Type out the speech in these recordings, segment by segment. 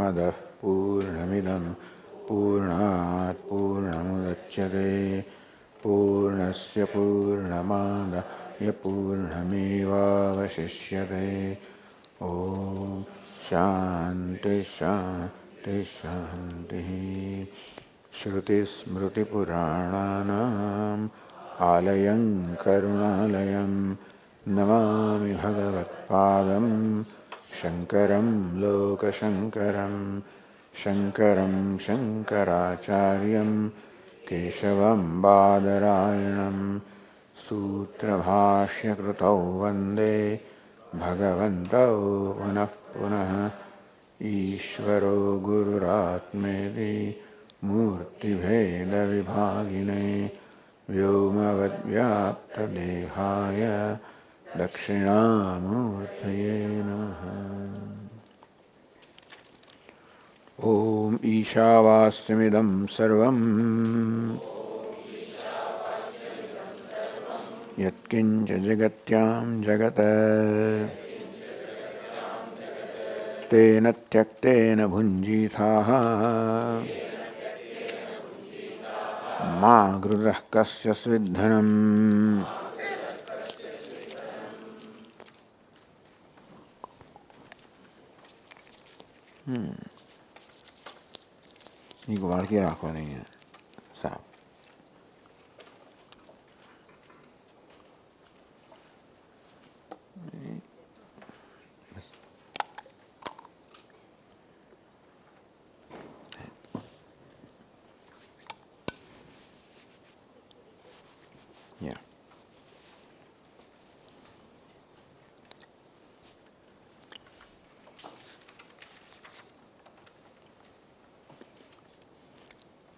पूर्णमादाः पूर्णमिदं पूर्णात् पूर्णमुदच्यते पूर्णस्य पूर्णमादाय पूर्णमेवावशिष्यते ॐ शान्ति शान्ति शान्तिः श्रुतिस्मृतिपुराणानाम् आलयं करुणालयं नमामि भगवत्पादं शङ्करं लोकशङ्करं शङ्करं शङ्कराचार्यं केशवं बादरायणं सूत्रभाष्यकृतौ वन्दे भगवन्तौ पुनः पुनः ईश्वरो गुरुरात्मेति मूर्तिभेदविभागिने व्योमवद्व्याप्तदेहाय दक्षिणामूर्तये नमः। ॐ ईशावास्यमिदं सर्वं यत्किञ्च जगत्यां जगत् तेन त्यक्तेन भुञ्जीथाः मा गृधः कस्य स्विद्धनम्। ये गुबार की राख नहीं है साहब। Yeah.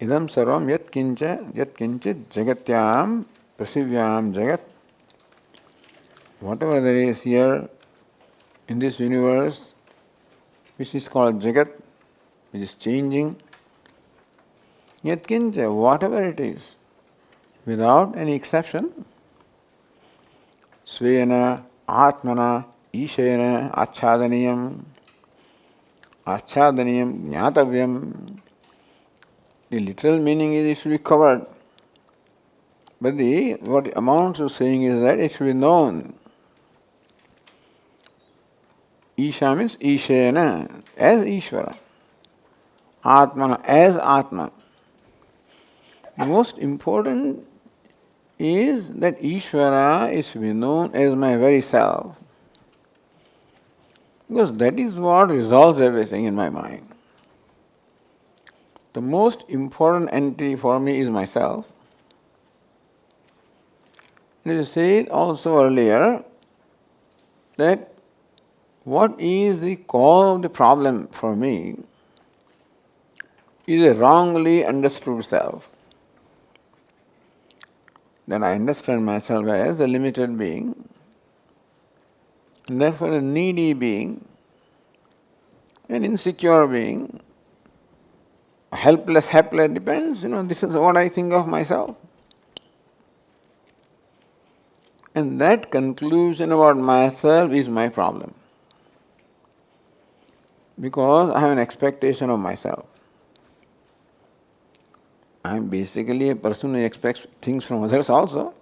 Idam sarvam yat kinchit jagatyam prasivyam jagat. Whatever there is here in this universe, which is called jagat, which is changing, yat kincha, whatever it is, without any exception, svena, atmana, ishena, achhadaniyam, jnatavyam. The literal meaning is it should be covered. But what amounts to saying is that it should be known. Isha means Ishena, as Ishvara. Atmana, as Atma. The most important is that Ishvara is to be known as my very self. Because that is what resolves everything in my mind. The most important entity for me is myself. It is said also earlier that what is the cause of the problem for me is a wrongly understood self. Then I understand myself as a limited being, and therefore a needy being, an insecure being, helpless, depends, this is what I think of myself. And that conclusion about myself is my problem. Because I have an expectation of myself. I am basically a person who expects things from others also.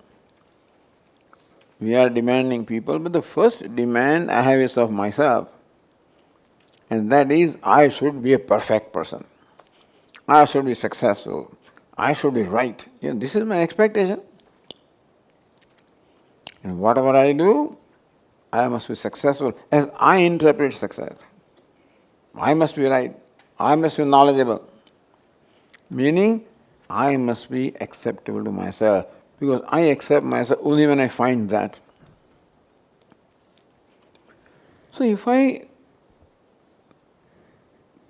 We are demanding people, but the first demand I have is of myself. And that is, I should be a perfect person. I should be successful. I should be right. This is my expectation. And whatever I do, I must be successful as I interpret success. I must be right. I must be knowledgeable. Meaning, I must be acceptable to myself. Because I accept myself only when I find that. So if I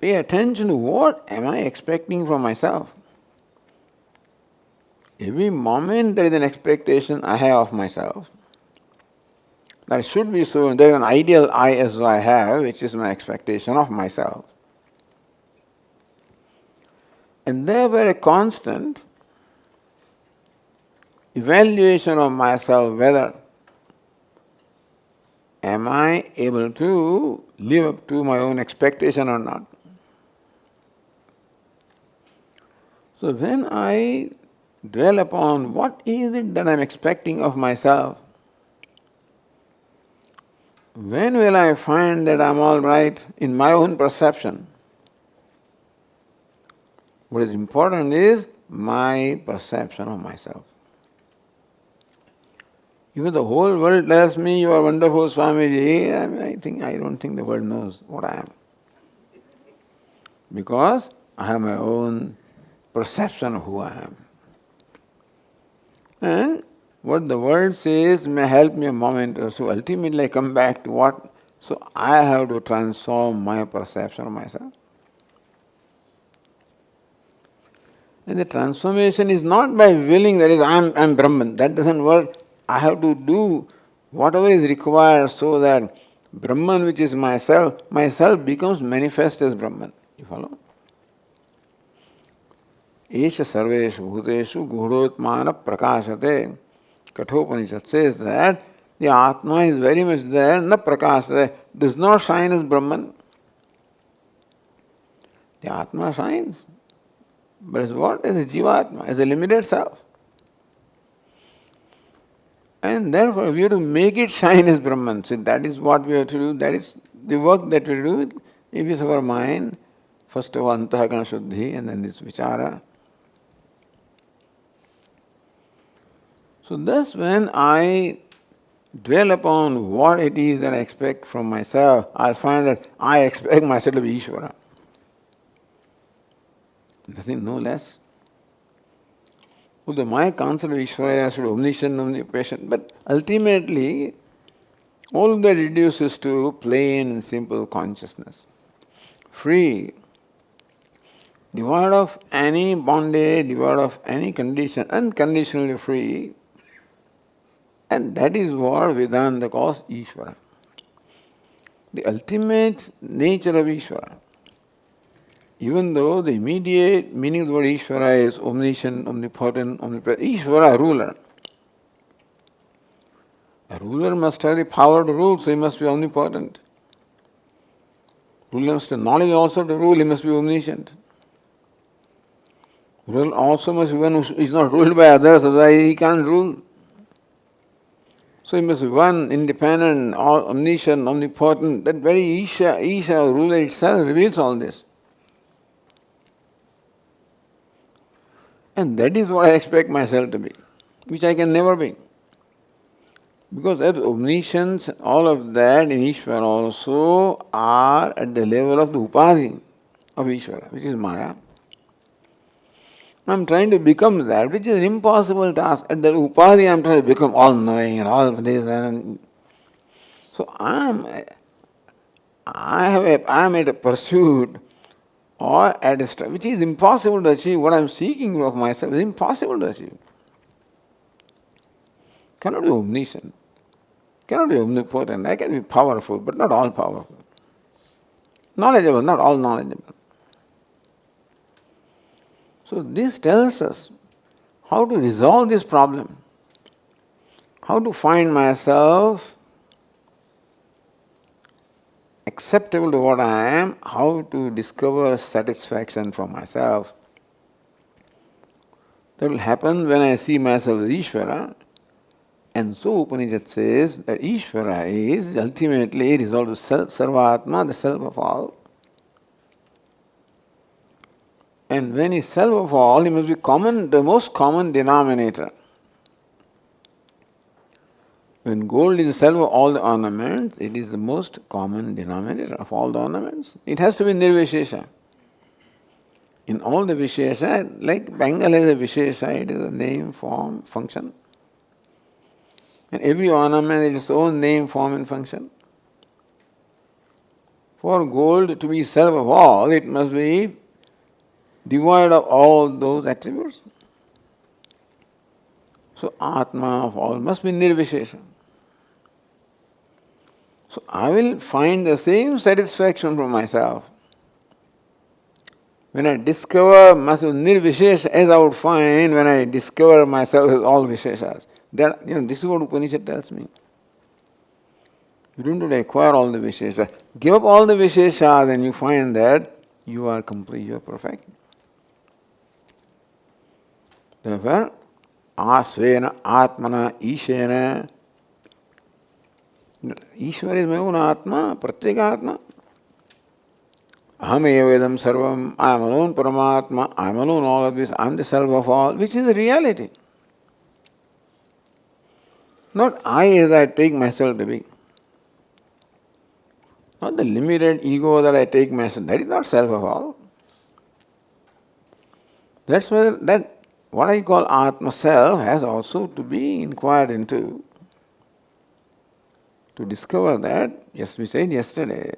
pay attention to what am I expecting from myself, every moment there is an expectation I have of myself. That should be so. There is an ideal I as I have, which is my expectation of myself. And therefore a constant evaluation of myself, whether am I able to live up to my own expectation or not. So when I dwell upon what is it that I am expecting of myself, when will I find that I am all right in my own perception? What is important is my perception of myself. Even the whole world tells me you are wonderful, Swamiji, I don't think the world knows what I am. Because I have my own perception of who I am. And what the world says may help me a moment or so. Ultimately I come back to what? So I have to transform my perception of myself. And the transformation is not by willing, that is, I am Brahman. That doesn't work. I have to do whatever is required so that Brahman, which is myself becomes manifest as Brahman. You follow? Esha sarveshu bhuteshu gudotmana prakashate. Kathopanishad says that the Atma is very much there, na prakashate, does not shine as Brahman. The Atma shines. But as what? As a Jivatma, as a limited self. And therefore we have to make it shine as Brahman. So that is what we have to do. That is the work that we do. If it's our mind, first of all Antahakana Shuddhi and then this Vichara. So thus when I dwell upon what it is that I expect from myself, I'll find that I expect myself to be Ishvara. Nothing, no less. Although my concept of Ishvara should be omniscient, omnipresent, but ultimately all of that reduces to plain and simple consciousness. Free, devoid of any bondage, devoid of any condition, unconditionally free. And that is what Vedanta calls Ishvara. The ultimate nature of Ishvara. Even though the immediate meaning of the word Ishvara is omniscient, omnipotent, omnipresent, Ishvara, ruler. A ruler must have the power to rule, so he must be omnipotent. Ruler must have knowledge also to rule, he must be omniscient. Ruler also must be one who is not ruled by others, otherwise he can't rule. So he must be one, independent, omniscient, omnipotent. That very Isha, ruler itself reveals all this. And that is what I expect myself to be, which I can never be. Because that omniscience, all of that in Ishvara also are at the level of the Upadi of Ishvara, which is Maya. I am trying to become that, which is an impossible task. At the Upadi I am trying to become all-knowing and all this. So I am at a pursuit or at a step which is impossible to achieve. What I am seeking of myself is impossible to achieve. Cannot be omniscient. Cannot be omnipotent. I can be powerful, but not all powerful. Knowledgeable, not all knowledgeable. So this tells us how to resolve this problem. How to find myself acceptable to what I am, how to discover satisfaction from myself. That will happen when I see myself as Ishvara. And so Upanishad says that Ishvara is ultimately resolved to Sarvatma, the self of all. And when he is self of all, he must be the most common denominator. When gold is the self of all the ornaments, it is the most common denominator of all the ornaments. It has to be Nirvishesha. In all the Vishesha, like Bengal has a Vishesha, it is a name, form, function. And every ornament has its own name, form and function. For gold to be self of all, it must be devoid of all those attributes. So Atma of all must be Nirvishesha. So I will find the same satisfaction from myself when I discover myself Nirvishesha as I would find when I discover myself as all Visheshas. That, this is what Upanishad tells me. You don't have to acquire all the Visheshas. Give up all the Visheshas and you find that you are complete, you are perfect. Therefore, Asvena Atmana Ishena. Ishvara is my own Atma, Pratyeka Atma. Aham evedam sarvam, I am alone Paramatma, I am alone all of this, I am the self of all, which is the reality. Not I as I take myself to be. Not the limited ego that I take myself, that is not self of all. That's why that what I call Atma self has also to be inquired into. To discover that, yes, we said yesterday,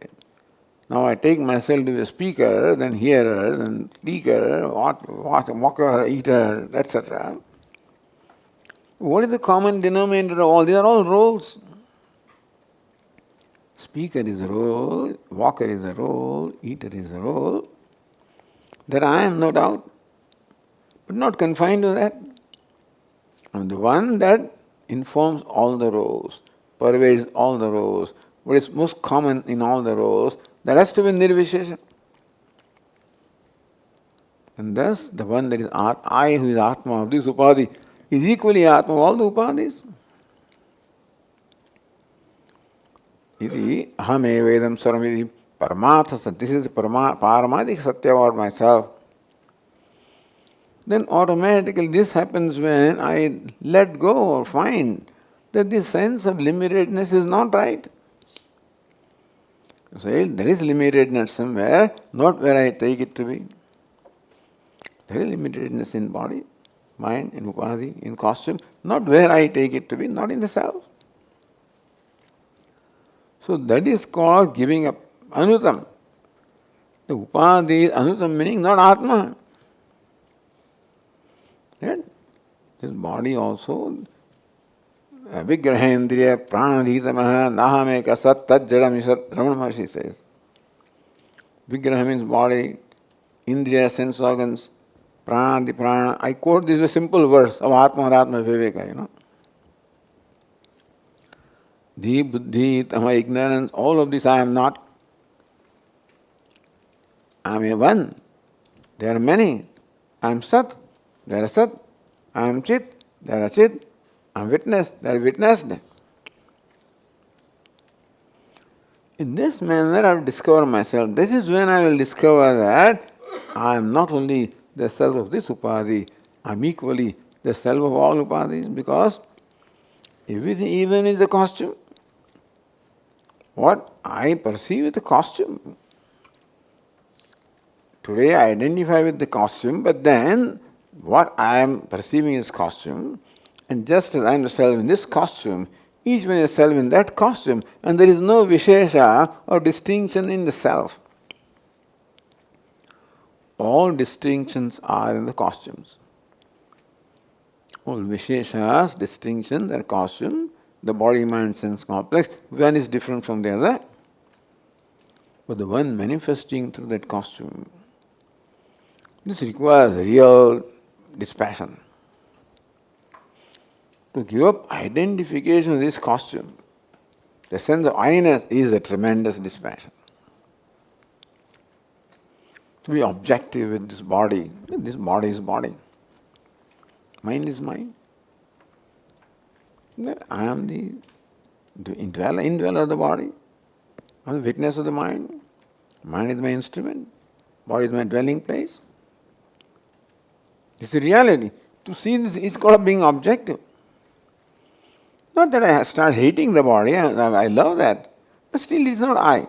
now I take myself to be a speaker, then hearer, then speaker, walker, eater, etc. What is the common denominator of all? These are all roles. Speaker is a role, walker is a role, eater is a role. That I am, no doubt, but not confined to that. I am the one that informs all the roles, pervades all the roles. What is most common in all the roles, that has to be nirvishesha. And thus, the one that is I, who is Atma of this upadhi, is equally Atma of all the upadhis. Iti aham evedam sarvam iti paramatha satya. This is the paramadik satya about myself. Then automatically this happens when I let go or find that this sense of limitedness is not right. So there is limitedness somewhere, not where I take it to be. There is limitedness in body, mind, in upadhi, in costume, not where I take it to be, not in the self. So that is called giving up. Anutam. The upadhi is anutam, meaning not Atma. And this body also, vigrahendriya pranadhitamaha nahameka sat tat jadam isat, Ramana Maharshi says. Vigraha means body, indriya, sense organs, pranadi prana. I quote this a simple verse of Atma or Atma Viveka, Dhi, buddhi, tama, ignorance, all of this I am not. I am a one. There are many. I am Sat. There are Sat. I am Chit. There are Chit. I am witness. There are witnessed. In this manner I will discover myself. This is when I will discover that I am not only the self of this upadhi, I am equally the self of all upadhis, because everything even is a costume. What I perceive is the costume. Today I identify with the costume, but then what I am perceiving is costume, and just as I am the self in this costume, each one is self in that costume, and there is no vishesha or distinction in the self. All distinctions are in the costumes. All visheshas, distinctions are costume. The body, mind, sense complex, one is different from the other. But the one manifesting through that costume, this requires real dispassion. To give up identification with this costume, the sense of I-ness is a tremendous dispassion. To be objective with this body is body, mind is mind. I am the indweller of the body, I am the witness of the mind. Mind is my instrument, body is my dwelling place. It's the reality. To see this is called being objective. Not that I start hating the body, I love that, but still it's not I.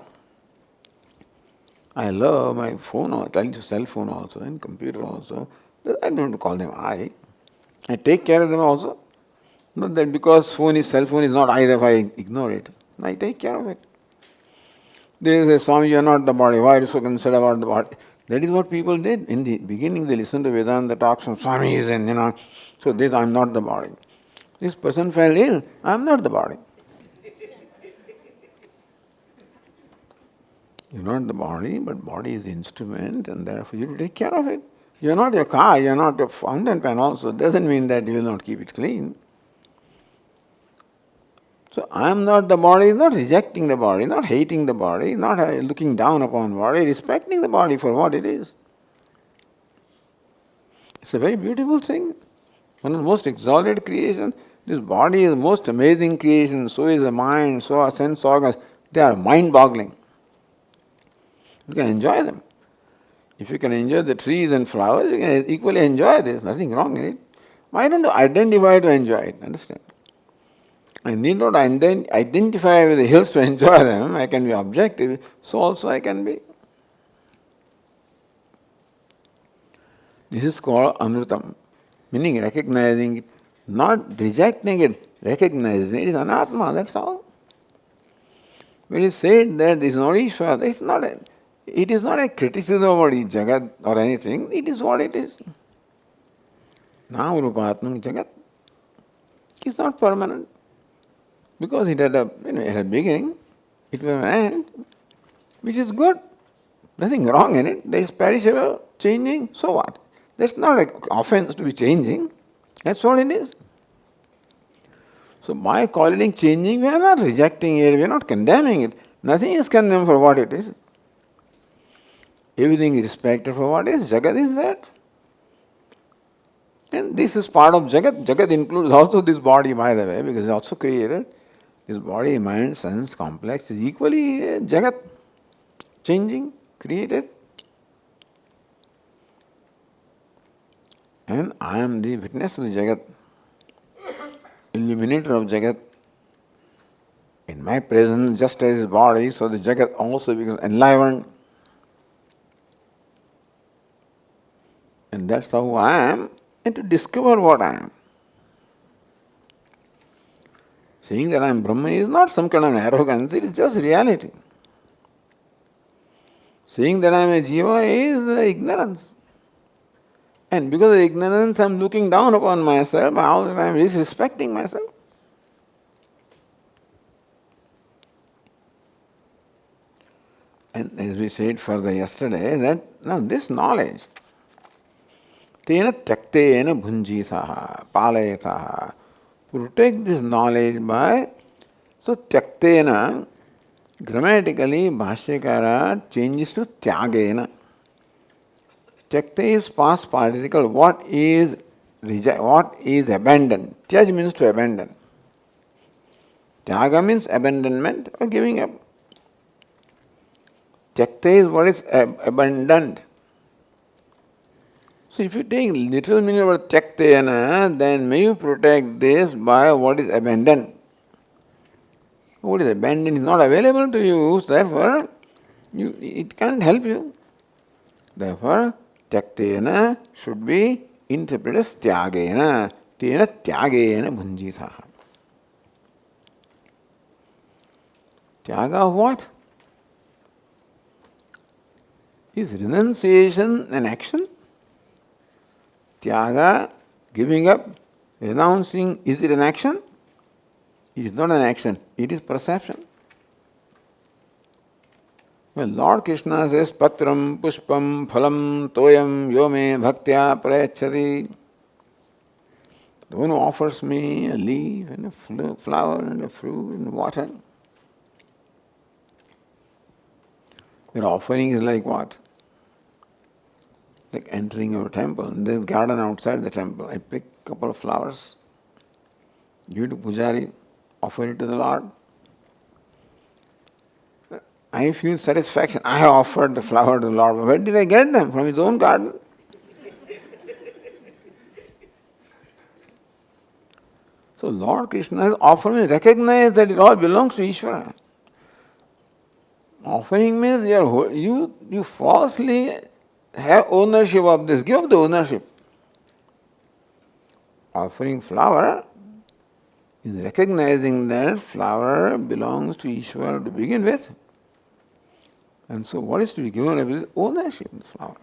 I love my phone, or cell phone also, and computer also. I don't call them I. I take care of them also. Not that because cell phone is not I, therefore I ignore it. I take care of it. They say, Swami, you are not the body. Why are you so concerned about the body? That is what people did. In the beginning, they listened to Vedanta talks from Swamis and, so this, I am not the body. This person fell ill. I am not the body. You are not the body, but body is the instrument, and therefore you take care of it. You are not your car, you are not your fountain pen also. It doesn't mean that you will not keep it clean. So I am not the body, not rejecting the body, not hating the body, not looking down upon the body, respecting the body for what it is. It's a very beautiful thing. One of the most exalted creations. This body is the most amazing creation, so is the mind, so are sense organs. They are mind-boggling. You can enjoy them. If you can enjoy the trees and flowers, you can equally enjoy this. Nothing wrong in it. Why don't you identify to enjoy it? Understand? I need not identify with the hills to enjoy them. I can be objective. So also I can be. This is called Amritam, meaning recognizing it, not rejecting it, recognizing it is Anatma, that's all. When it is said that this is not Ishvara, it is not a criticism about Jagat or anything, it is what it is. Now Rupatman Jagat is not permanent. Because it had a beginning, it will end, which is good. Nothing wrong in it. There is perishable, changing, so what? That's not an offense to be changing. That's what it is. So by calling it changing, we are not rejecting it, we are not condemning it. Nothing is condemned for what it is. Everything is respected for what is. Jagat is that. And this is part of Jagat. Jagat includes also this body, by the way, because it's also created. This body, mind, sense, complex is equally Jagat, changing, created. And I am the witness of the Jagat, illuminator of Jagat. In my presence, just as his body, so the Jagat also becomes enlivened. And that's how I am, and to discover what I am. Saying that I am Brahman is not some kind of arrogance, it is just reality. Saying that I am a Jiva is ignorance. And because of ignorance, I am looking down upon myself, all the time disrespecting myself. And as we said further yesterday, that now this knowledge, tena tyaktena bhunjitaha, palayataha, protect this knowledge by, so tyaktena, grammatically, Bhashyakara changes to tyagena. Tyakta is past participle. What is abandoned? Tyaj means to abandon. Tyaga means abandonment or giving up. Tyakta is what is abandoned. So if you take literal meaning of tyaktena, then may you protect this by what is abandoned. What is abandoned is not available to you, therefore it can't help you. Therefore, tyaktena should be interpreted as tyagena. Tena tyagena bhunjitaha. Tyaga of what? Is renunciation an action? Tyaga, giving up, renouncing, is it an action? It is not an action, it is perception. When Lord Krishna says, Patram, Pushpam, Phalam, Toyam, Yome, Bhaktya, Prayachati, the one who offers me a leaf and a flower and a fruit and water, their offering is like what? Like entering our temple. And there's a garden outside the temple. I pick a couple of flowers, give it to Pujari, offer it to the Lord. I feel satisfaction. I have offered the flower to the Lord. Where did I get them? From his own garden. So Lord Krishna has offered me, recognize that it all belongs to Ishvara. Offering means you falsely have ownership of this. Give up the ownership. Offering flower is recognizing that flower belongs to Ishvara to begin with. And so what is to be given up is ownership of the flower.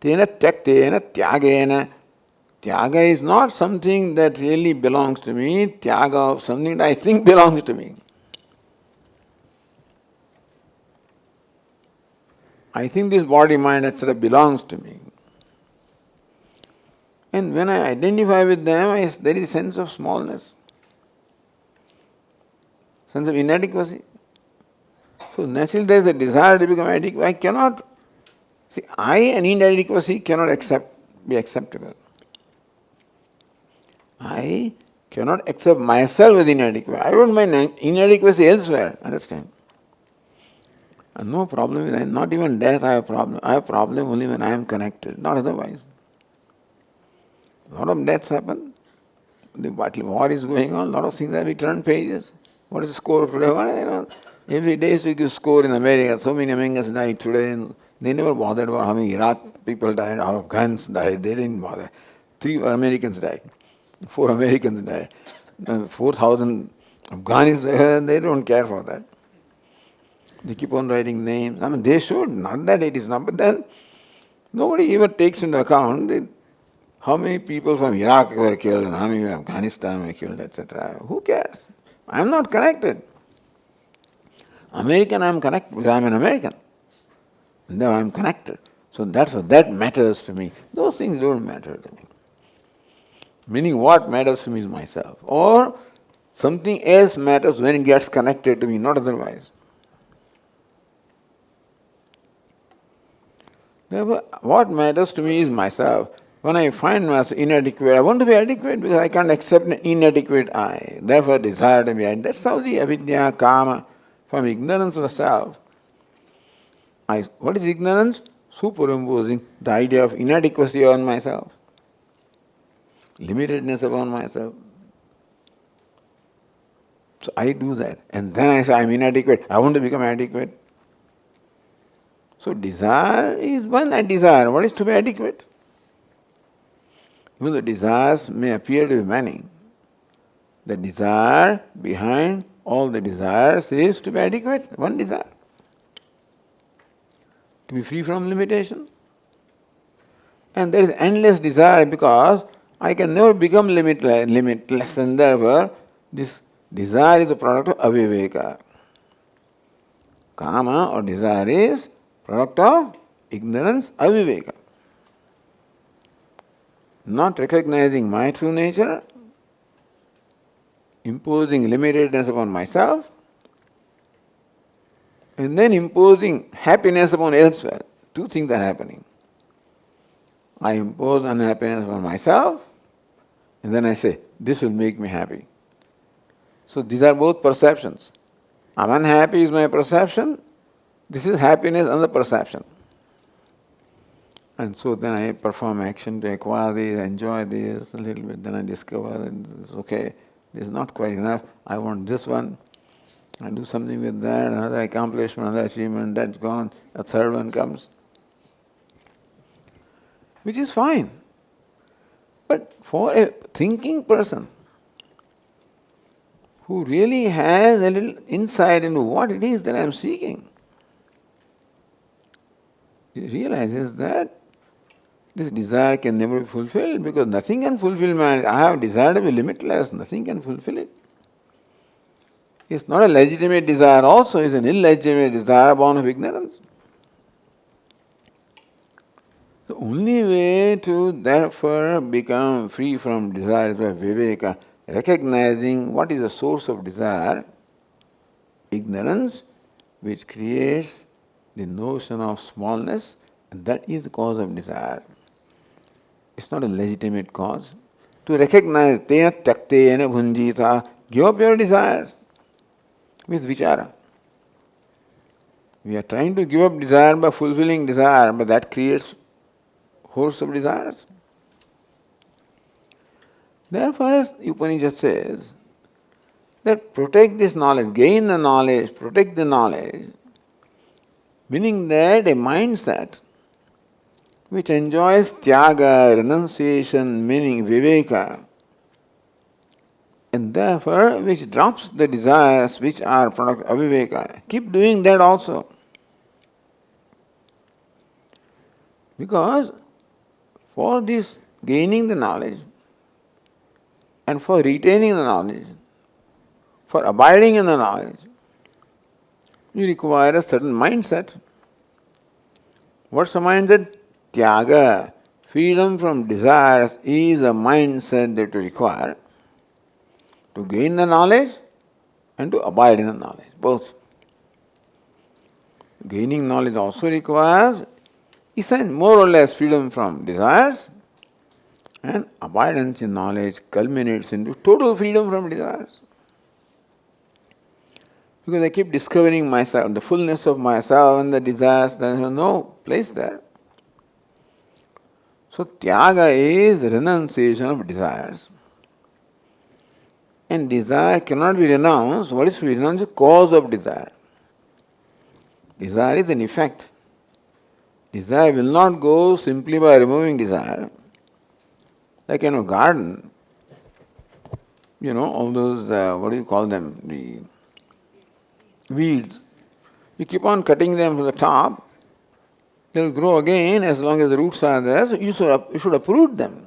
Tena tyaktena tyagena. Tyaga is not something that really belongs to me. Tyaga of something that I think belongs to me. I think this body, mind, etc. belongs to me. And when I identify with them, there is a sense of smallness, sense of inadequacy. So naturally there is a desire to become adequate. I cannot, see, I and inadequacy cannot accept be acceptable. I cannot accept myself as inadequate. I don't mind inadequacy elsewhere, understand? And no problem with that. Not even death I have problem. I have problem only when I am connected, not otherwise. A lot of deaths happen. The war is going on, a lot of things have turned pages. What is the score today? Every day we give score in America. So many Americans died today. And they never bothered about how many Iraq people died, how Afghans died. They didn't bother. 3 Americans died. 4 Americans died. 4,000 Afghanis, they don't care for that. They keep on writing names. They should, not that it is not. But then nobody even takes into account how many people from Iraq were killed and how many from Afghanistan were killed, etc. Who cares? I am not connected. American, I am connected because I am an American. And then I am connected. So that matters to me. Those things don't matter to me. Meaning what matters to me is myself. Or something else matters when it gets connected to me, not otherwise. Therefore, what matters to me is myself. When I find myself inadequate, I want to be adequate because I can't accept an inadequate I. Therefore, desire to be adequate. That's how the avidya, kama, from ignorance of self. What is ignorance? Superimposing the idea of inadequacy on myself, limitedness upon myself. So I do that. And then I say, I'm inadequate. I want to become adequate. So desire is one desire. What is to be adequate? Even though desires may appear to be many, the desire behind all the desires is to be adequate, one desire. To be free from limitation. And there is endless desire because I can never become limitless, and therefore this desire is the product of aviveka. Kama or desire is product of ignorance, aviveka. Not recognizing my true nature, imposing limitedness upon myself, and then imposing happiness upon elsewhere. 2 things are happening. I impose unhappiness upon myself, and then I say, this will make me happy. So these are both perceptions. I'm unhappy is my perception, this is happiness under perception. And so then I perform action to acquire this, enjoy this a little bit, then I discover that this is okay, this is not quite enough, I want this one. I do something with that, another accomplishment, another achievement, that's gone, a third one comes. Which is fine. But for a thinking person who really has a little insight into what it is that I am seeking, he realizes that this desire can never be fulfilled because nothing can fulfill my... I have desire to be limitless, nothing can fulfill it. It's not a legitimate desire also, it's an illegitimate desire born of ignorance. The only way to therefore become free from desire is by viveka, recognizing what is the source of desire, ignorance, which creates the notion of smallness, and that is the cause of desire. It's not a legitimate cause. To recognize tena tyaktena bhunjita, give up your desires with vichara. We are trying to give up desire by fulfilling desire, but that creates host of desires. Therefore, as Upanishad says, that protect this knowledge, gain the knowledge, protect the knowledge, meaning that a mindset which enjoys tyaga, renunciation, meaning viveka, and therefore which drops the desires which are product of aviveka. Keep doing that also. Because for this gaining the knowledge and for retaining the knowledge, for abiding in the knowledge, you require a certain mindset. What's the mindset? Tyaga, freedom from desires, is a mindset that you require to gain the knowledge and to abide in the knowledge, both. Gaining knowledge also requires more or less freedom from desires, And abidance in knowledge culminates into total freedom from desires. Because I keep discovering myself, the fullness of myself and the desires, there is no place there. So tyaga is renunciation of desires. And desire cannot be renounced. What is to be renounced? The cause of desire. Desire is an effect. Desire will not go simply by removing desire. Like in a garden, all those, what do you call them? The weeds. You keep on cutting them from the top, they will grow again as long as the roots are there, so you should uproot them.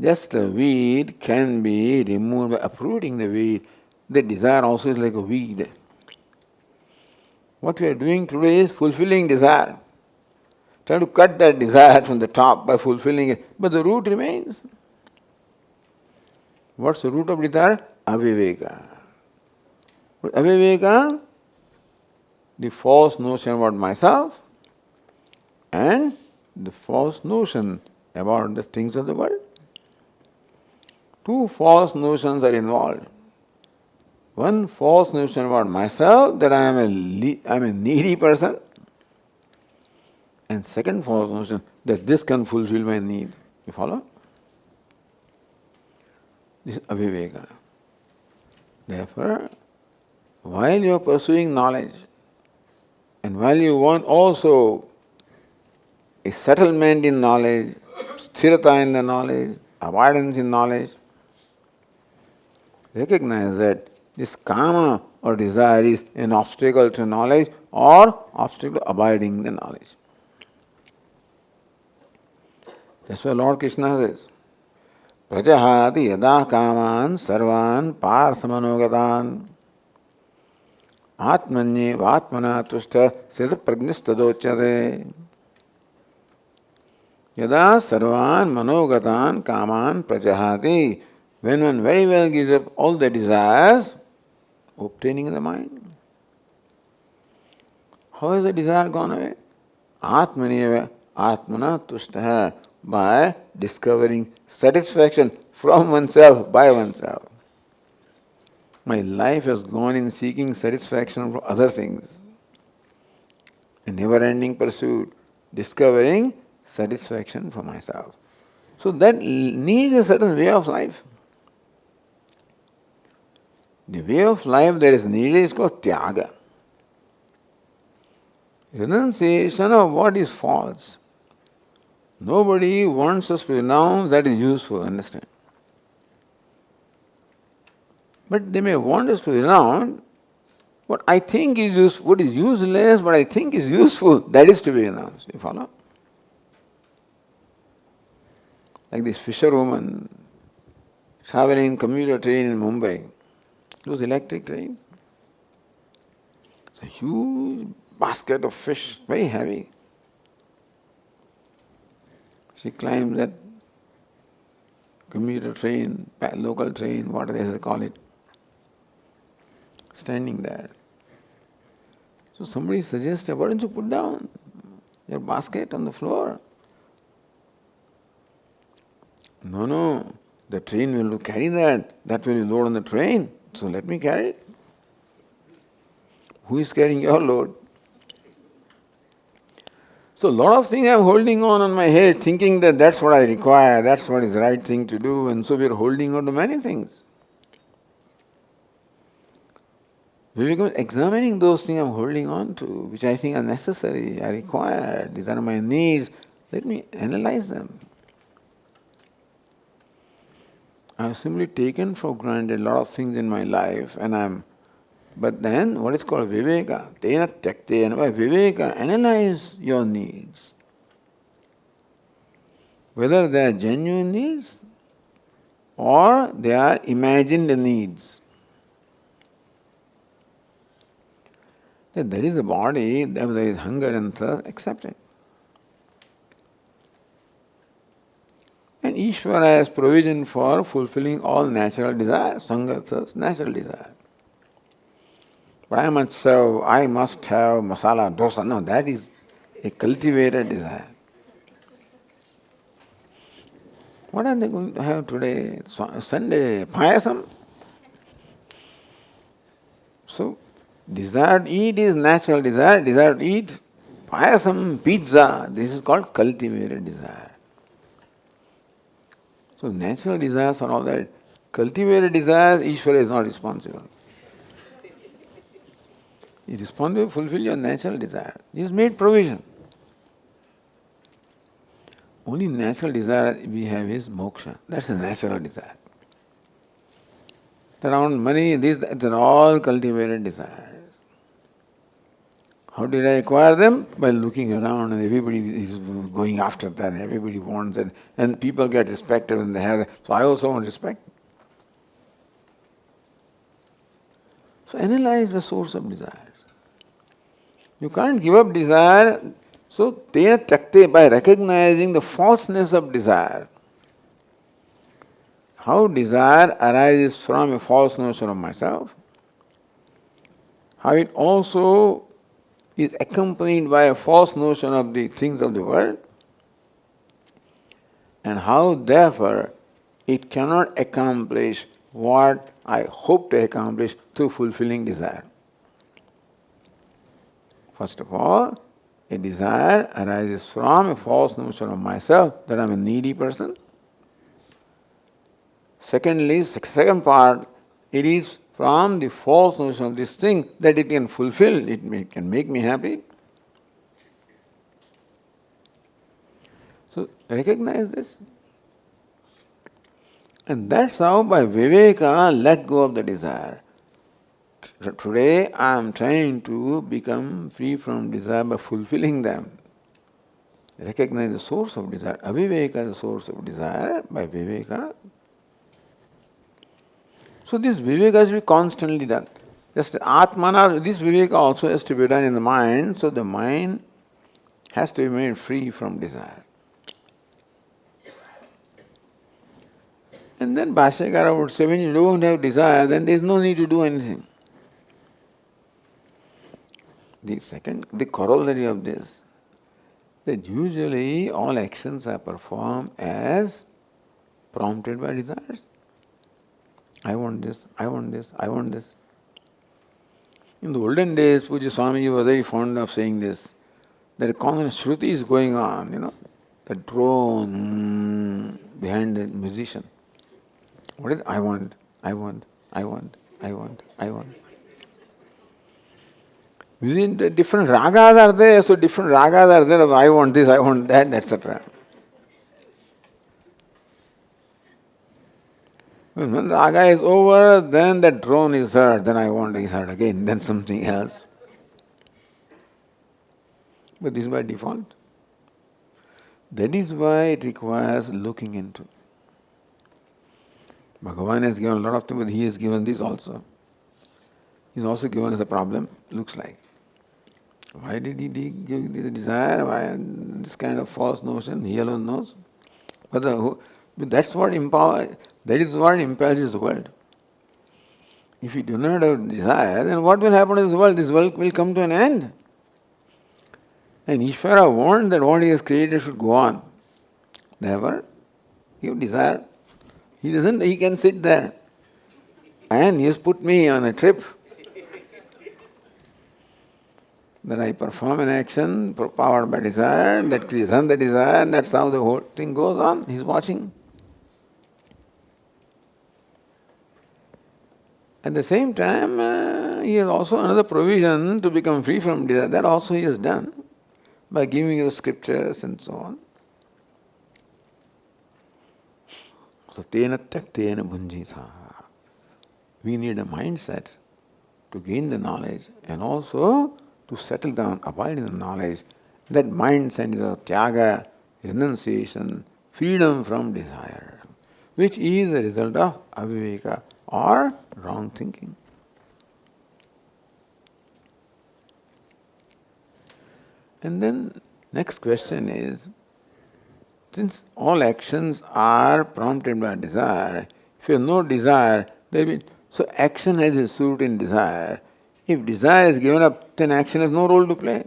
Just the weed can be removed by uprooting the weed. The desire also is like a weed. What we are doing today is fulfilling desire. Try to cut that desire from the top by fulfilling it, but the root remains. What's the root of desire? Aviveka. Aviveka, the false notion about myself and the false notion about the things of the world. Two false notions are involved. One false notion about myself, that I am a needy person, and second false notion that this can fulfill my need. You follow? This is aviveka. Therefore, while you are pursuing knowledge, and while you want also a settlement in knowledge, sthirata in the knowledge, abidance in knowledge, recognize that this kama or desire is an obstacle to knowledge or obstacle to abiding in the knowledge. That's why Lord Krishna says, Prajahati yada kaman sarvan parthamanogatan atmanye vatmana tushta siddha prajnistadochyate. Yada sarvan manogatan kaman prajahati. When one very well gives up all the desires, obtaining in the mind. How has the desire gone away? Atmana tushta, by discovering satisfaction from oneself, by oneself. My life has gone in seeking satisfaction from other things. A never-ending pursuit, discovering satisfaction for myself. So that needs a certain way of life. The way of life that is needed is called tyaga. Renunciation of what is false. Nobody wants us to renounce that is useful, understand? But they may want us to renounce what I think is useful, what is useless, but I think is useful, that is to be renounced. You follow? Like this fisherwoman traveling in commuter train in Mumbai. Those electric trains. It's a huge basket of fish, very heavy. She climbs that commuter train, local train, whatever they call it, standing there. So somebody suggested, why don't you put down your basket on the floor? No, the train will carry that. That will be load on the train. So let me carry it. Who is carrying your load? So a lot of things I am holding on my head, thinking that that's what I require, that's what is the right thing to do, and so we are holding on to many things. We become examining those things I am holding on to, which I think are necessary, I require, these are my needs. Let me analyze them. I have simply taken for granted a lot of things in my life, but then what is called viveka, tena tyaktena, by viveka, analyze your needs. Whether they are genuine needs or they are imagined needs. That there is a body, there is hunger and thirst, accept it. And Ishvara has provision for fulfilling all natural desires, hunger, thirst, natural desire. But I must have masala dosa. No, that is a cultivated desire. What are they going to have today? Sunday, payasam? So, desire to eat is natural desire. Desire to eat payasam, pizza. This is called cultivated desire. So, natural desires are all that. Cultivated desires, Ishvara is not responsible. He is responsible to fulfill your natural desire. He has made provision. Only natural desire we have is moksha. That's a natural desire. Around money, these are all cultivated desires. How did I acquire them? By looking around and everybody is going after that, everybody wants it, and people get respected when they have it. So I also want respect. So analyze the source of desires. You can't give up desire. So tena takte, by recognizing the falseness of desire, how desire arises from a false notion of myself, how it also is accompanied by a false notion of the things of the world, and how therefore it cannot accomplish what I hope to accomplish through fulfilling desire. First of all, a desire arises from a false notion of myself that I'm a needy person. Secondly, second part, it is from the false notion of this thing that it can fulfill, can make me happy. So recognize this. And that's how by viveka let go of the desire. Today I am trying to become free from desire by fulfilling them. Recognize the source of desire. Aviveka is the source of desire by viveka. So this viveka has to be constantly done. Just atmana, this viveka also has to be done in the mind, so the mind has to be made free from desire. And then Bhashyakara would say, when you don't have desire, then there is no need to do anything. The corollary of this, that usually all actions are performed as prompted by desires. I want this, I want this, I want this. In the olden days, Pujya Swamiji was very fond of saying this, that a common Shruti is going on, the drone behind the musician. What is it? I want, I want, I want, I want, I want. The different ragas are there, so different ragas are there of I want this, I want that, etc. When one raga is over, then that drone is heard, then I want is heard again, then something else. But this is by default. That is why it requires looking into. Bhagavan has given a lot of things, but he has given this also. He has also given us a problem, looks like. Why did he give the desire? Why this kind of false notion? He alone knows. But that's what that is what impels this world. If you do not have desire, then what will happen to this world? This world will come to an end. And Ishvara wants that what he has created should go on. Therefore, you desire. He can sit there. And he has put me on a trip. That I perform an action powered by desire, that creates the desire, and that's how the whole thing goes on. He's watching. At the same time, he has also another provision to become free from desire. That also he has done by giving you scriptures and so on. So, tena taktena bhunjitha. We need a mindset to gain the knowledge and also to settle down, abide in the knowledge. That mindset is a tyaga, renunciation, freedom from desire, which is a result of aviveka or wrong thinking. And then next question is, since all actions are prompted by desire, if you have no desire, so action has its root in desire. If desire is given up, then action has no role to play.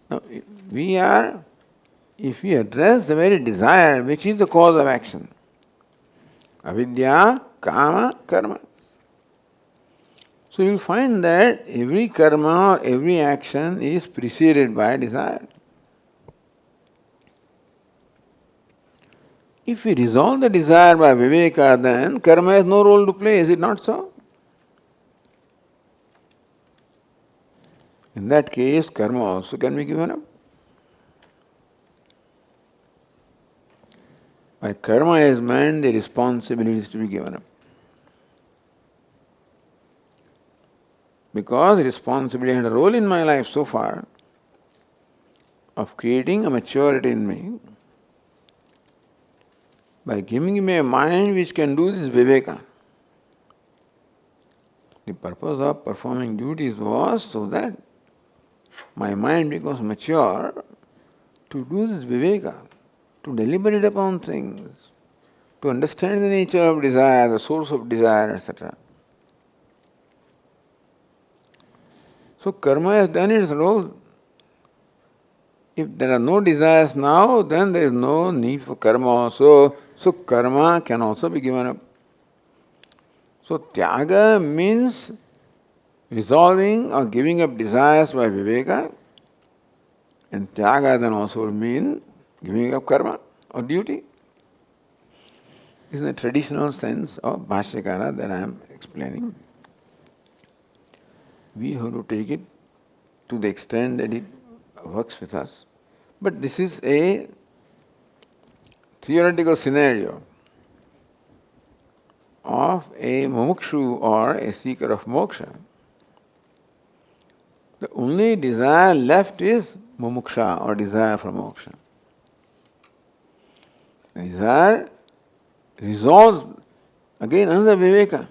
Now, we are if we address the very desire which is the cause of action, avidya, kama, karma. So you will find that every karma or every action is preceded by desire. If we resolve the desire by viveka, then karma has no role to play, is it not so? In that case, karma also can be given up. By karma is meant the responsibility is to be given up. Because responsibility had a role in my life so far of creating a maturity in me by giving me a mind which can do this viveka. The purpose of performing duties was so that my mind becomes mature to do this viveka, to deliberate upon things, to understand the nature of desire, the source of desire, etc. So karma has done its role. If there are no desires now, then there is no need for karma also. So karma can also be given up. So tyaga means resolving or giving up desires by viveka, and tyaga then also means giving up karma or duty. This is the traditional sense of Bhashyakara that I am explaining. We have to take it to the extent that it works with us. But this is a theoretical scenario of a mumukshu or a seeker of moksha. The only desire left is mumuksha or desire for moksha. The desire resolves again another viveka.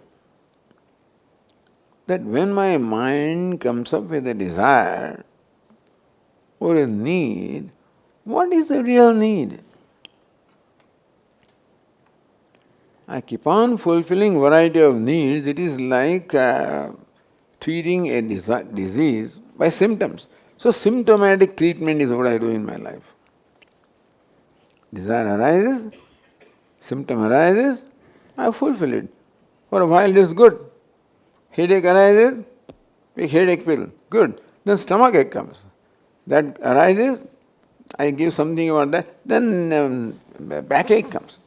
That when my mind comes up with a desire or a need, what is the real need? I keep on fulfilling variety of needs. It is like treating a disease by symptoms. So symptomatic treatment is what I do in my life. Desire arises, symptom arises, I fulfill it. For a while it is good. Headache arises, take headache pill, good. Then stomach ache comes. That arises, I give something about that, then backache comes.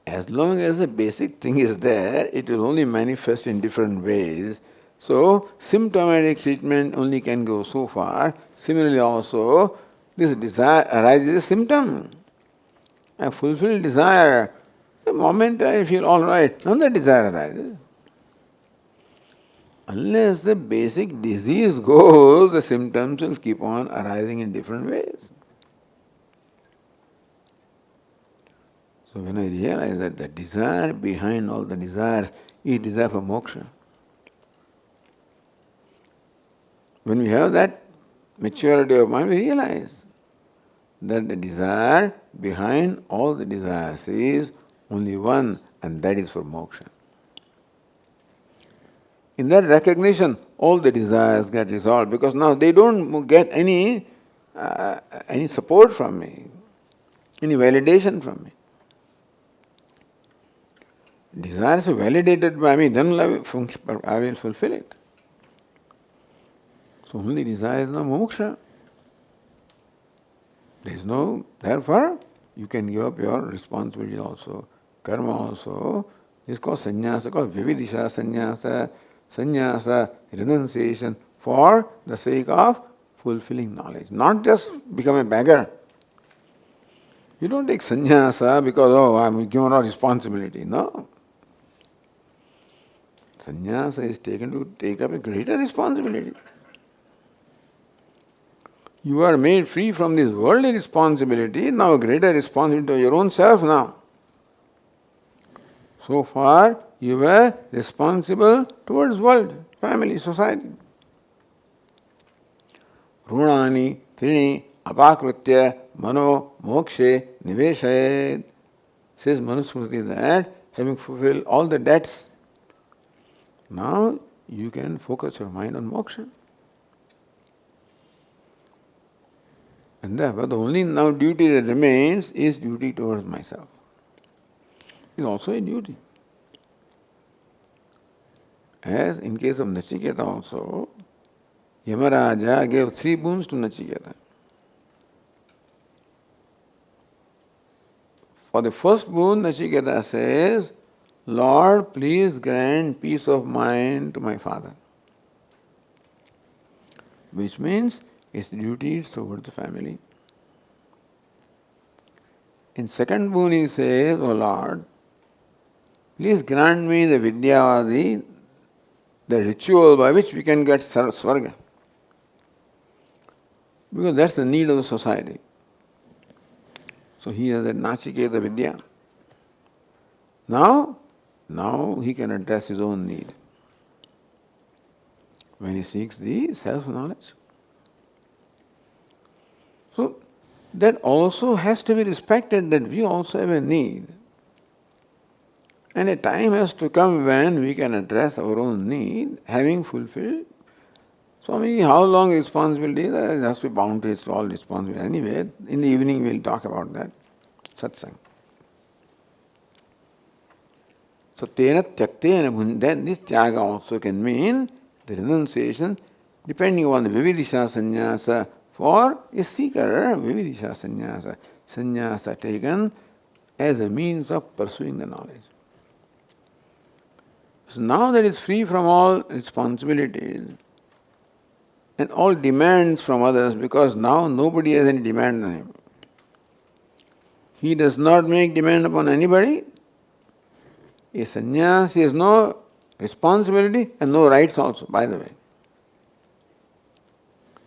As long as the basic thing is there, it will only manifest in different ways. So, symptomatic treatment only can go so far. Similarly also, this desire arises as a symptom. I fulfill desire. The moment I feel all right, another desire arises. Unless the basic disease goes, the symptoms will keep on arising in different ways. So when I realize that the desire behind all the desires is desire for moksha, when we have that maturity of mind, we realize that the desire behind all the desires is only one, and that is for moksha. In that recognition, all the desires get resolved because now they don't get any support from me, any validation from me. Desires are validated by me, then I will fulfill it. So only desire is no moksha. There is no, therefore, you can give up your responsibility also, karma also. This is called sannyasa, called vividisha sannyasa. Sannyasa, renunciation for the sake of fulfilling knowledge, not just become a beggar. You don't take sannyasa because, I'm given a responsibility. No. Sannyasa is taken to take up a greater responsibility. You are made free from this worldly responsibility, now a greater responsibility to your own self now. So far, you were responsible towards world, family, society. Runani, trini, apakritya, mano, mokshe, niveshayed. Says Manusmriti that having fulfilled all the debts, now you can focus your mind on moksha. And therefore, the only now duty that remains is duty towards myself. It's also a duty. As in case of Nachiketa also, Yamaraja gave 3 boons to Nachiketa. For the first boon, Nachiketa says, Lord, please grant peace of mind to my father. Which means his duties towards the family. In second boon he says, O Lord, please grant me the vidya or the ritual by which we can get Svarga. Because that's the need of the society. So he has a Nachiketa vidya. Now he can address his own need. When he seeks the self-knowledge. So that also has to be respected, that we also have a need. And a time has to come when we can address our own need, having fulfilled. Swami, how long responsibility? There has to be boundaries to all responsibility. Anyway, in the evening we'll talk about that. Satsang. So, tena tyaktena, then this tyaga also can mean the renunciation, depending on the vividisha sannyasa. For a seeker, vividisha sannyasa, sannyasa taken as a means of pursuing the knowledge. So now that it's free from all responsibilities and all demands from others, because now nobody has any demand on him. He does not make demand upon anybody. A sannyasi has no responsibility and no rights also, by the way.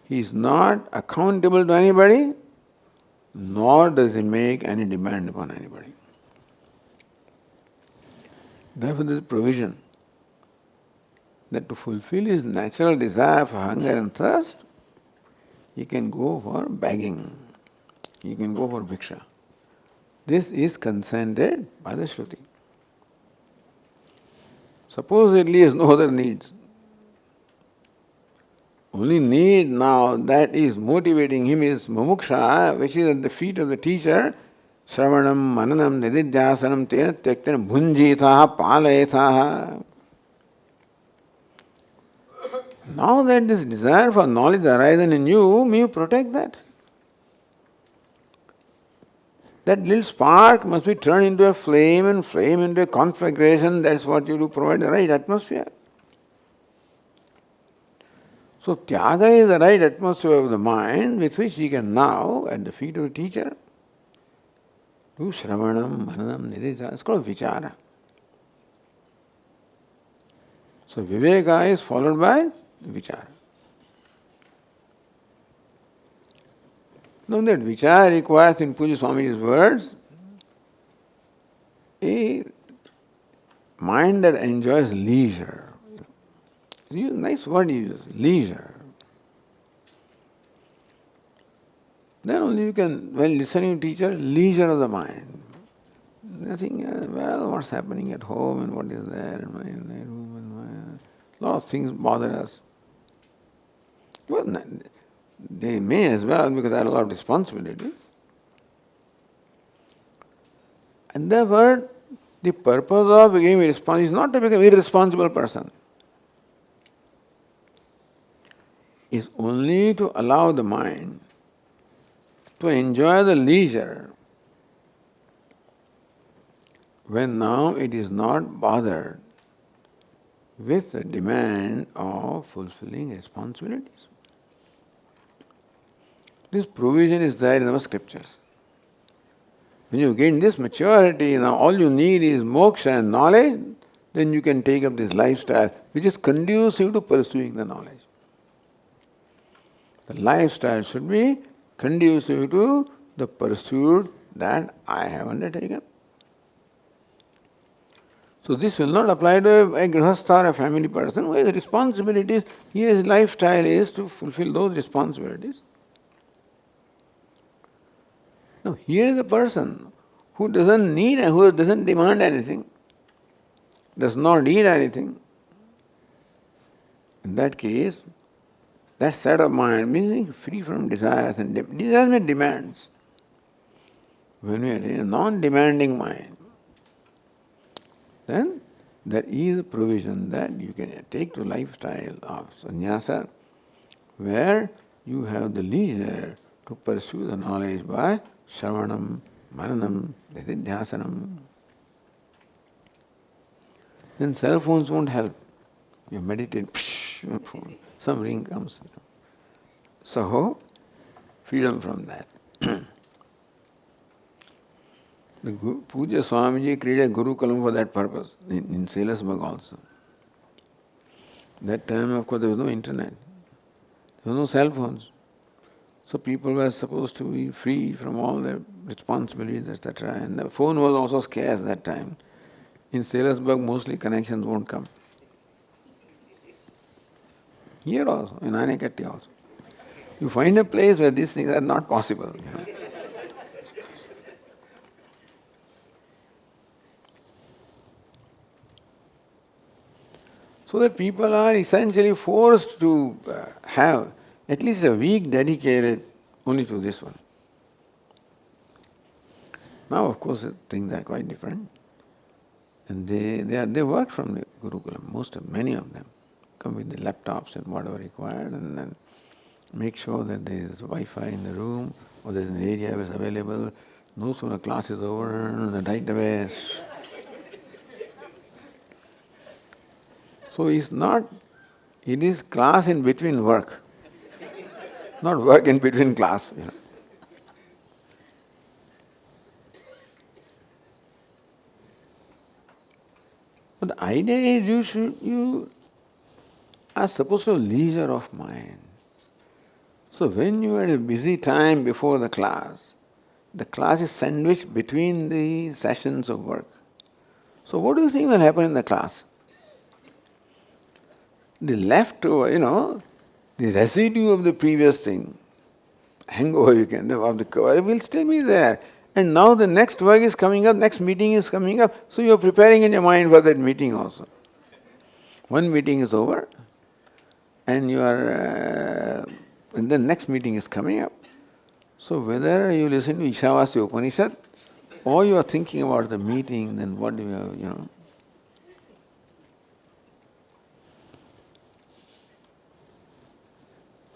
He is not accountable to anybody, nor does he make any demand upon anybody. Therefore, there is provision that to fulfill his natural desire for hunger and thirst, he can go for begging, he can go for bhiksha. This is consented by the Shruti. Supposedly he has no other needs. Only need now that is motivating him is mumuksha, which is at the feet of the teacher. Shravanam, mananam, nididhyasanam, tena tyaktena bhunjitaha, palayataha. Now that this desire for knowledge arises in you, may you protect that. That little spark must be turned into a flame and flame into a conflagration. That's what you do, provide the right atmosphere. So tyaga is the right atmosphere of the mind with which he can now, at the feet of the teacher, do shravanam, mananam, nididhya. It's called vichara. So viveka is followed by vichara. Now that vichara requires, in Pujya Swamiji's words, a mind that enjoys leisure. Nice word he uses, leisure. Then only you can, when listening to teacher, leisure of the mind. Nothing, well, what's happening at home and what is there in my room and a lot of things bother us. Well, they may as well, because I have a lot of responsibilities. And therefore, the purpose of becoming irresponsible is not to become an irresponsible person. Is only to allow the mind to enjoy the leisure when now it is not bothered with the demand of fulfilling responsibilities. This provision is there in our scriptures. When you gain this maturity, now all you need is moksha and knowledge, then you can take up this lifestyle which is conducive to pursuing the knowledge. The lifestyle should be conducive to the pursuit that I have undertaken. So this will not apply to a grihastha or a family person who has responsibilities. His lifestyle is to fulfill those responsibilities. Now here is a person who doesn't need and who doesn't demand anything, does not need anything. In that case, that set of mind, meaning free from desires and desires and demands. When we are in a non-demanding mind, then there is a provision that you can take to lifestyle of sannyasa, where you have the leisure to pursue the knowledge by shravanam, mananam, dhyasanam. Then cell phones won't help. You meditate, your phone, some ring comes. So, freedom from that. The Puja Swamiji created a Gurukulam for that purpose, in Sailasbag also. That time, of course, there was no internet. There was no cell phones. So people were supposed to be free from all their responsibilities, etc. And the phone was also scarce that time. In Sailasbag, mostly connections won't come. Here also, in Anekatti also. You find a place where these things are not possible. So that people are essentially forced to have at least a week dedicated only to this one. Now, of course, things are quite different. And they work from the Gurukulam, many of them. Come with the laptops and whatever required, and then make sure that there is Wi-Fi in the room, or there is an area which is available. No sooner class is over, the right away. So it is class in between work, not work in between class. But the idea is you are supposed to have leisure of mind. So when you are at a busy time before the class is sandwiched between the sessions of work. So what do you think will happen in the class? The leftover, the residue of the previous thing, hangover of the cover will still be there. And now the next work is coming up, next meeting is coming up, so you are preparing in your mind for that meeting also. One meeting is over, and and the next meeting is coming up. So whether you listen to Ishavasya Upanishad or you are thinking about the meeting, then what do you have,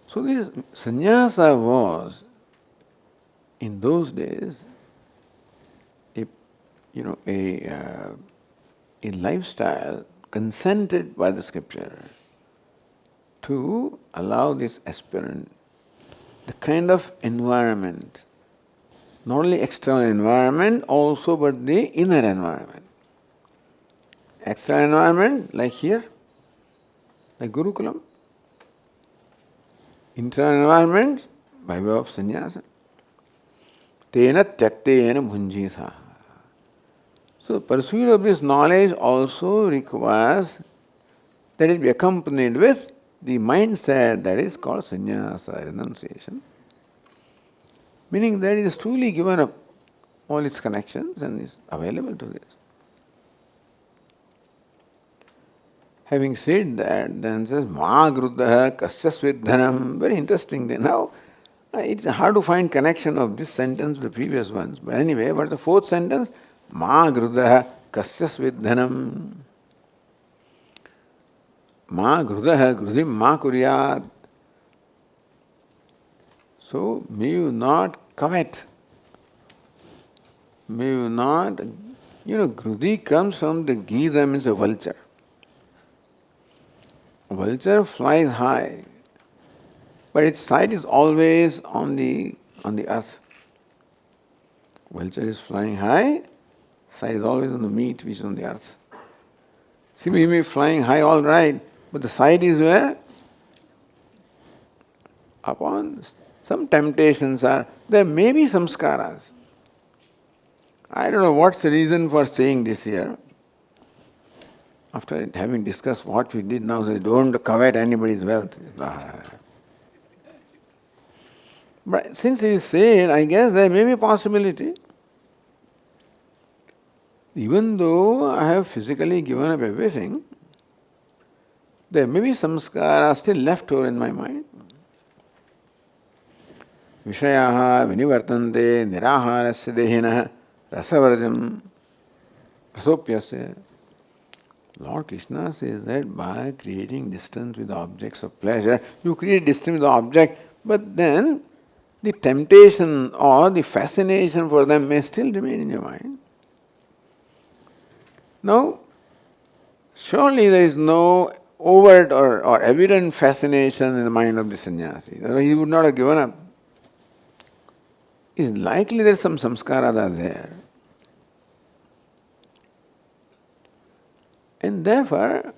So this sannyasa was, in those days, a lifestyle consented by the scripture to allow this aspirant the kind of environment, not only external environment also, but the inner environment. External environment, like here, like Gurukulam. Internal environment, by way of sannyasa. Tena tyaktena bhunjitha. So pursuit of this knowledge also requires that it be accompanied with the mindset that is called sannyasa, renunciation. Meaning that it is truly given up all its connections and is available to this. Having said that, then says, Ma gruddaha kasya svidhanam. Very interesting. Now, it's hard to find connection of this sentence with the previous ones. But anyway, what's the fourth sentence? Ma gruddaha kasya svidhanam. Ma grudaha grudim ma kuryat. So, may you not covet. May you not, grudi comes from the gida, means a vulture. A vulture flies high, but its sight is always on the earth. Vulture is flying high, sight is always on the meat which is on the earth. See, we may be flying high, all right, but the sight is where? Upon some temptations are, there may be samskaras. I don't know what's the reason for saying this here. After having discussed what we did now, say, don't covet anybody's wealth. But since it is said, I guess there may be a possibility. Even though I have physically given up everything, there may be samskara still left over in my mind. Vishayaha vinivartante niraharasya dehina rasavarjam rasopyasya. Lord Krishna says that by creating distance with objects of pleasure, you create distance with the object, but then the temptation or the fascination for them may still remain in your mind. Now, surely there is no overt or evident fascination in the mind of the sannyasi. Otherwise he would not have given up. It's likely that some samskaras are there. And therefore,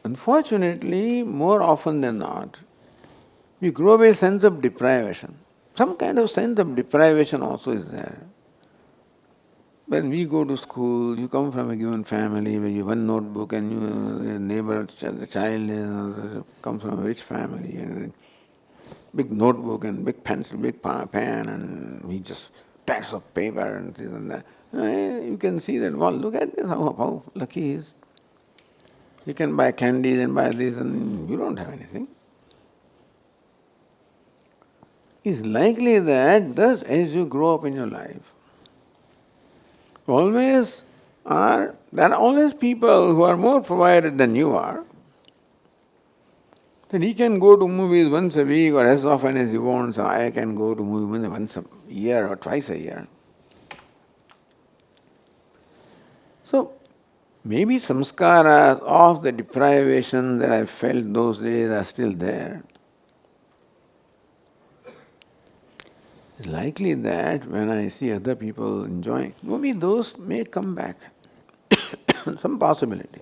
unfortunately, more often than not, we grow a sense of deprivation. Some kind of sense of deprivation also is there. When we go to school, you come from a given family where you have one notebook and your neighbor, the child comes from a rich family and big notebook and big pencil, big pen and he just packs of paper and this and that. You can see that, well, look at this, how lucky he is. You can buy candies and buy this and you don't have anything. It's likely that thus as you grow up in your life, there are always people who are more provided than you are. Then he can go to movies once a week or as often as he wants. I can go to movies once a year or twice a year. So, maybe samskaras of the deprivation that I felt those days are still there. It's likely that when I see other people enjoying, maybe those may come back. Some possibility.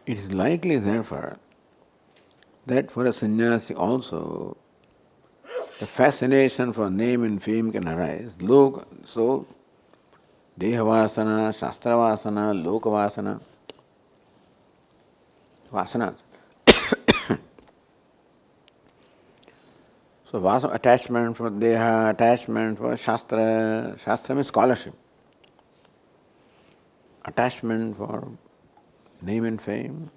It is likely, therefore, that for a sannyasi also, the fascination for name and fame can arise. So, Dehavasana, Shastravasana, Lokavasana, vasanas. So, attachment for Deha, attachment for Shastra. Shastra means scholarship. Attachment for name and fame.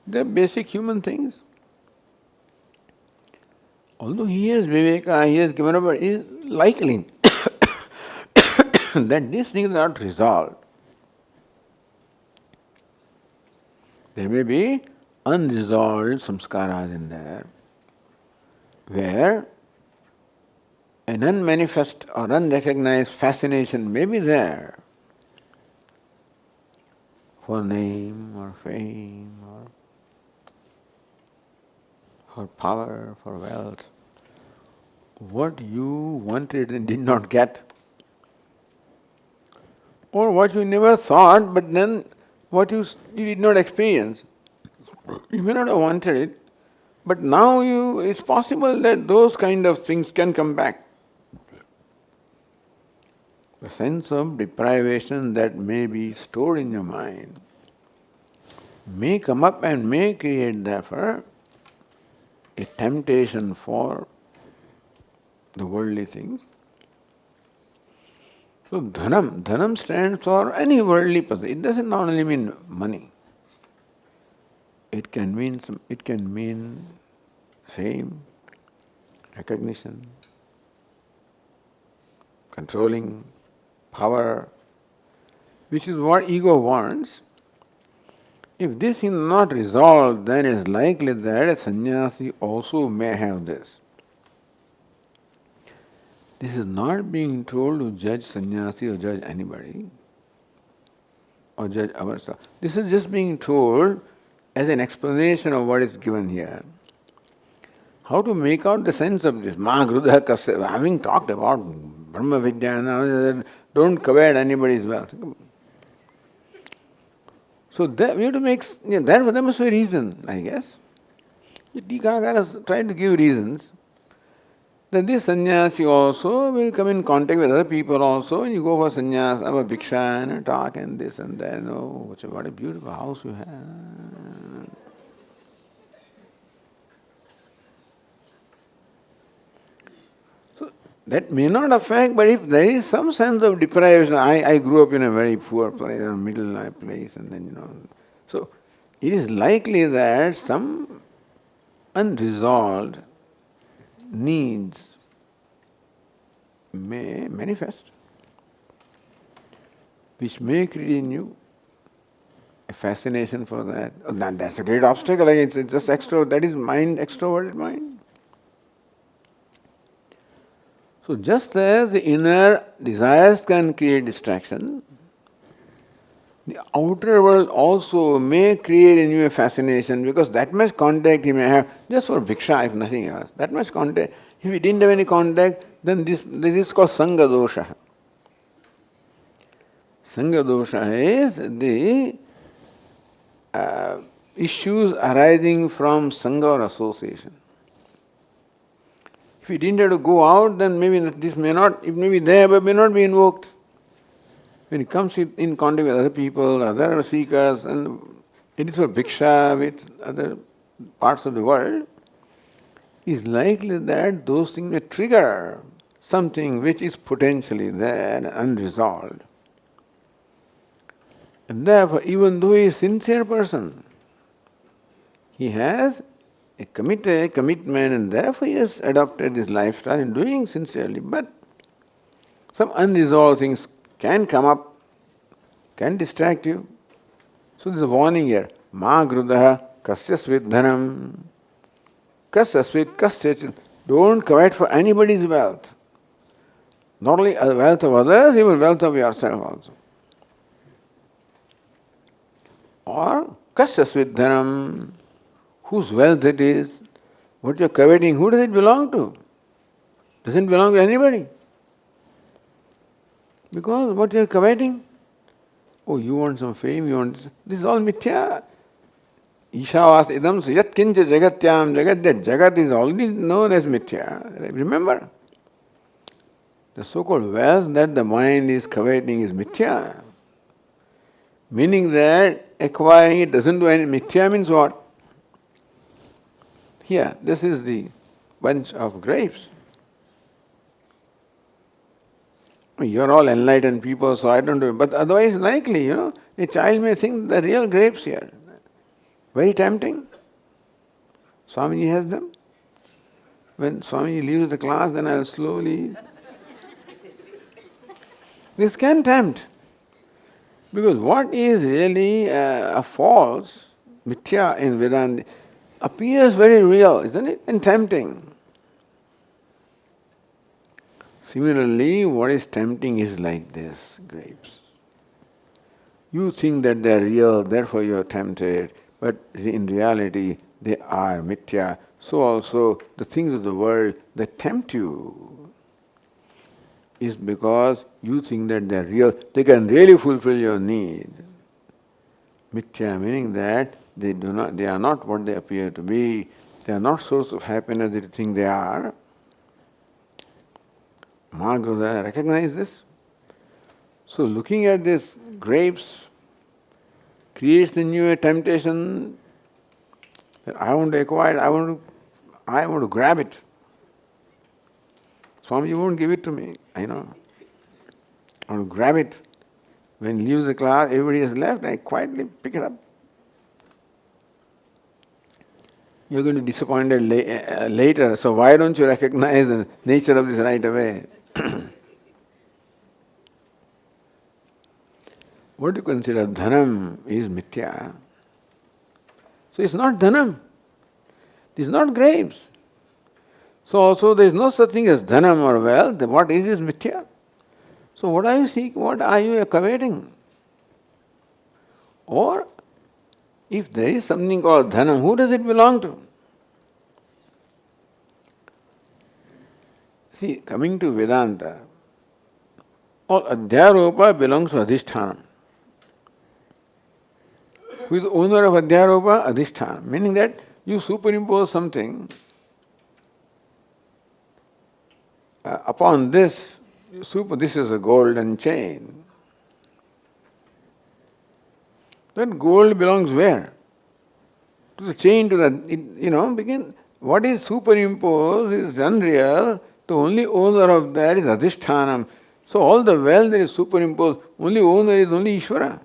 They're basic human things. Although he has Viveka, he has given up, it is likely that these things are not resolved. There may be unresolved samskaras in there, where an unmanifest or unrecognized fascination may be there for name or fame or for power, for wealth. What you wanted and did not get, or what you never thought, but then what you did not experience. You may not have wanted it, but now it's possible that those kind of things can come back. The sense of deprivation that may be stored in your mind may come up and may create, therefore, a temptation for the worldly things. So dhanam stands for any worldly person. It doesn't not only mean money. It can mean fame, recognition, controlling, power, which is what ego wants. If this is not resolved, then it is likely that a sannyasi also may have this. This is not being told to judge sannyasi or judge anybody or judge ourselves. This is just being told as an explanation of what is given here. How to make out the sense of this. Mahagrudha Kasya, having talked about Brahma Vidya, now don't covet anybody's wealth. So we have to make, therefore there must be a reason, I guess. The Tikakaras try to give reasons. That this sannyasi also will come in contact with other people also, and you go for sannyas, have a bhiksha and talk and this and that. Oh, what a beautiful house you have. So that may not affect, but if there is some sense of deprivation, I grew up in a very poor place, a middle place, and then, so it is likely that some unresolved needs may manifest, which may create in you a fascination for that. That's a great obstacle. It's just that is mind, extroverted mind. So just as the inner desires can create distraction, the outer world also may create in you a fascination, because that much contact he may have, just for bhiksha if nothing else. That much contact. If he didn't have any contact, then this is called sangha dosha. Sangha dosha is the issues arising from sangha or association. If he didn't have to go out, then maybe this may not, it may be there but may not be invoked. When he comes in contact with other people, other seekers, and it is for bhiksha with other parts of the world, is likely that those things may trigger something which is potentially there and unresolved. And therefore, even though he is a sincere person, he has a commitment, and therefore he has adopted this lifestyle in doing sincerely. But some unresolved things can come up, can distract you. So there's a warning here. Ma grudaha kasyasvit dhanam. Kasyasvit kasyachit. Don't covet for anybody's wealth. Not only the wealth of others, even wealth of yourself also. Or kasyasvit dhanam. Whose wealth it is, what you're coveting, who does it belong to? Doesn't belong to anybody. Because what you're coveting, oh, you want some fame, you want this is all mithya. Ishavas idam yat kincha jagatyam jagat, that jagat is already known as mithya. Remember, the so-called wealth that the mind is coveting is mithya. Meaning that acquiring it doesn't do any. Mithya means what? Here, this is the bunch of grapes. You're all enlightened people, so I don't do it. But otherwise, likely, a child may think the real grapes here. Very tempting. Swamiji has them. When Swamiji leaves the class, then I'll slowly. This can tempt. Because what is really a false, mithya in Vedanta, appears very real, isn't it? And tempting. Similarly, what is tempting is like this, grapes. You think that they are real, therefore you are tempted, but in reality they are mithya. So also the things of the world that tempt you is because you think that they are real, they can really fulfill your need. Mithya meaning that they are not what they appear to be, they are not source of happiness that you think they are. Mahagurudev recognize this. So looking at these grapes creates in you a temptation that I want to acquire it, I want to grab it. Swamiji won't give it to me, I know. I want to grab it. When he leaves the class, everybody has left, I quietly pick it up. You're going to be disappointed later, so why don't you recognize the nature of this right away? What you consider dhanam is mithya. So it's not dhanam. It's not grapes. So also there is no such thing as dhanam or wealth. What is mithya. So what are you seeking? What are you coveting? Or if there is something called dhanam, who does it belong to? See, coming to Vedanta, all Adhyaropa belongs to Adhisthana. Who is the owner of Adhyaropa? Adhisthana. Meaning that you superimpose something upon this. This is a golden chain. That gold belongs where? To the chain, to the, begin. What is superimposed is unreal. To The only owner of that is Adhishthanam. So all the wealth that is superimposed, only owner is only Ishvara.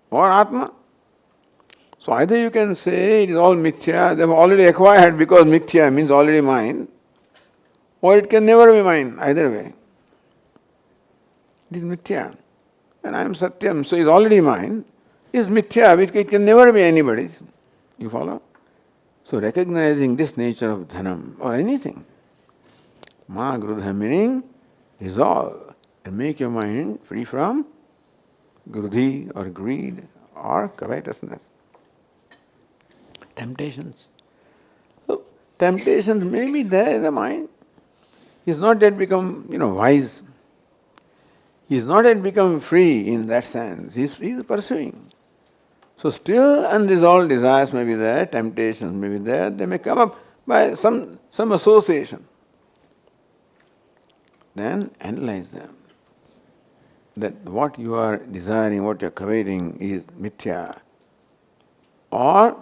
Or Atma. So either you can say it is all mithya, they have already acquired because mithya means already mine, or it can never be mine, either way. It is mithya. And I am Satyam, so it is already mine. It is mithya, which it can never be anybody's. You follow? So recognizing this nature of dhanam or anything, ma grudha meaning resolve and make your mind free from grudhi or greed or covetousness. Temptations. So temptations may be there in the mind. He has not yet become, wise. He has not yet become free in that sense. He is pursuing. So still unresolved desires may be there, temptations may be there, they may come up by some association. Then analyze them. That what you are desiring, what you are coveting is mithya. Or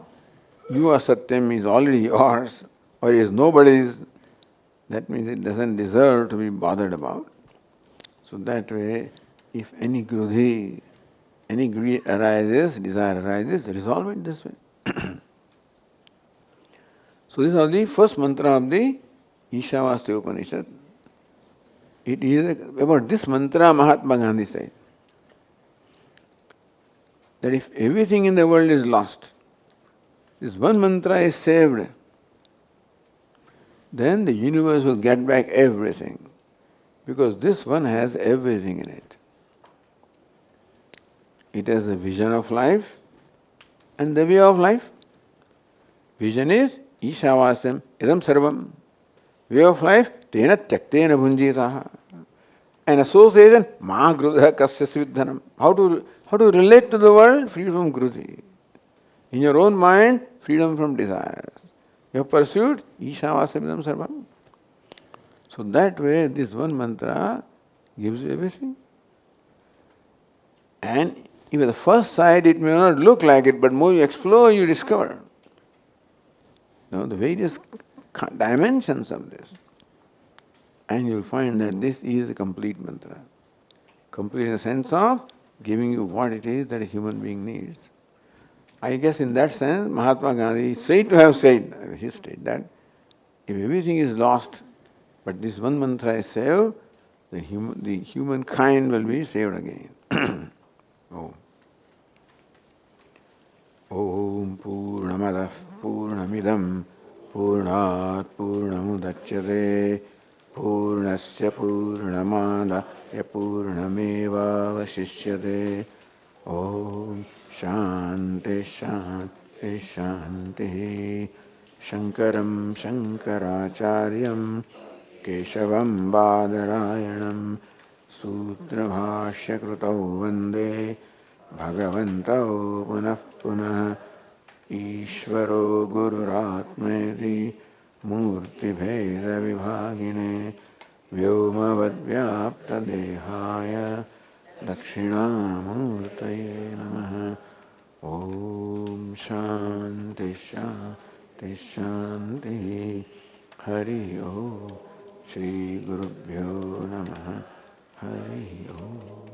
you are Satyam is already yours, or is nobody's. That means it doesn't deserve to be bothered about. So that way, if any grudhi, any greed arises, desire arises, resolve it this way. So this is the first mantra of the Ishavasya Upanishad. It is about this mantra Mahatma Gandhi said. That if everything in the world is lost, this one mantra is saved, then the universe will get back everything. Because this one has everything in it. It has the vision of life and the way of life. Vision is Ishavasam idam sarvam. Way of life, tena tyaktena bhunjitaha. An association, ma grudha kasya sviddhanam. How to relate to the world? Free from grudhi. In your own mind, freedom from desires. You have pursued Ishavasam idam sarvam. So that way, this one mantra gives you everything. And even at the first sight, it may not look like it, but more you explore, you discover the various dimensions of this. And you'll find that this is a complete mantra. Complete in the sense of giving you what it is that a human being needs. I guess in that sense, Mahatma Gandhi is said to have said, he said that if everything is lost, but this one mantra is saved, the humankind will be saved again. Om. Om Purnamadah Purnamidam Purnat Purnamudachyate Purnasya Purnamadaya Purnameva Vasishyate. Om Shanti Shanti Shanti. Shankaram Shankaracharyam Keshavam Badarayanam Sutrabhashyakritau Vande Bhagavantau Punah Punah Ishvaro Gururatmeti Murti Bheda Vibhagine Vyomavad Dehaya Dakshinamurtaye Namaha. Om Shanti Shanti Shanti. Hari Om. Shri Gurubhyo Namaha. Hari Om.